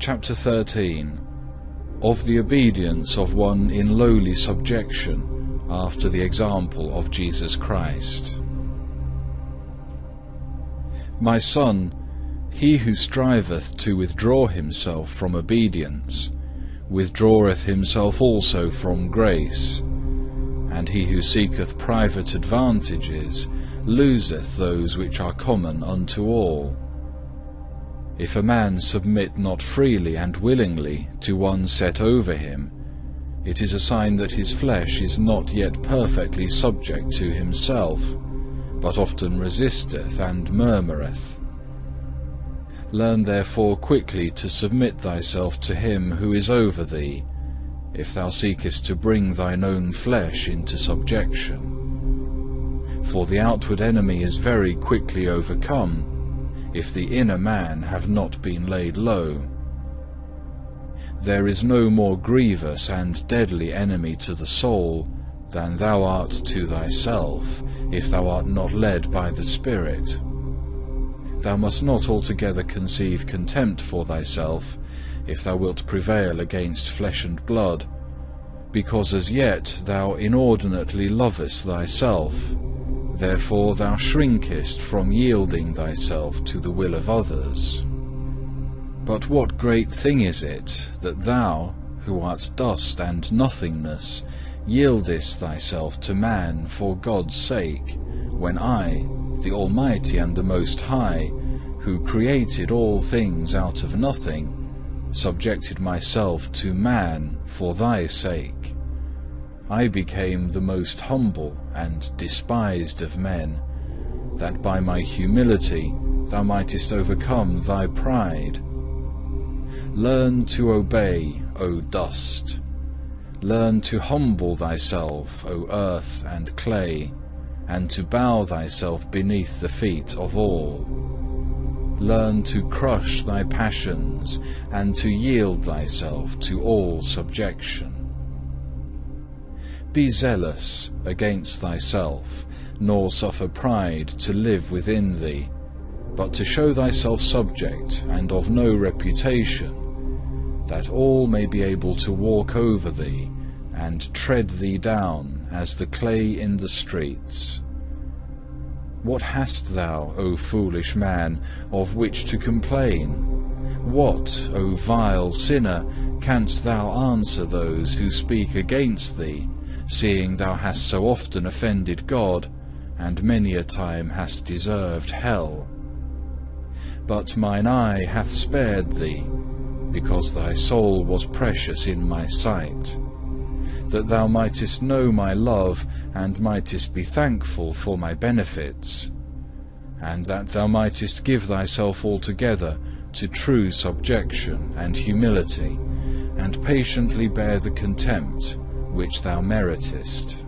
Chapter 13. Of the obedience of one in lowly subjection, after the example of Jesus Christ. My son, he who striveth to withdraw himself from obedience, withdraweth himself also from grace, and he who seeketh private advantages loseth those which are common unto all. If a man submit not freely and willingly to one set over him, it is a sign that his flesh is not yet perfectly subject to himself, but often resisteth and murmureth. Learn therefore quickly to submit thyself to him who is over thee, if thou seekest to bring thine own flesh into subjection. For the outward enemy is very quickly overcome, if the inner man have not been laid low. There is no more grievous and deadly enemy to the soul than thou art to thyself, if thou art not led by the Spirit. Thou must not altogether conceive contempt for thyself, if thou wilt prevail against flesh and blood, because as yet thou inordinately lovest thyself. Therefore thou shrinkest from yielding thyself to the will of others. But what great thing is it that thou, who art dust and nothingness, yieldest thyself to man for God's sake, when I, the Almighty and the Most High, who created all things out of nothing, subjected myself to man for thy sake? I became the most humble and despised of men, that by my humility thou mightest overcome thy pride. Learn to obey, O dust. Learn to humble thyself, O earth and clay, and to bow thyself beneath the feet of all. Learn to crush thy passions, and to yield thyself to all subjection. Be zealous against thyself, nor suffer pride to live within thee, but to show thyself subject and of no reputation, that all may be able to walk over thee, and tread thee down as the clay in the streets. What hast thou, O foolish man, of which to complain? What, O vile sinner, canst thou answer those who speak against thee, seeing thou hast so often offended God, and many a time hast deserved hell? But mine eye hath spared thee, because thy soul was precious in my sight, that thou mightest know my love, and mightest be thankful for my benefits, and that thou mightest give thyself altogether to true subjection and humility, and patiently bear the contempt which thou meritest.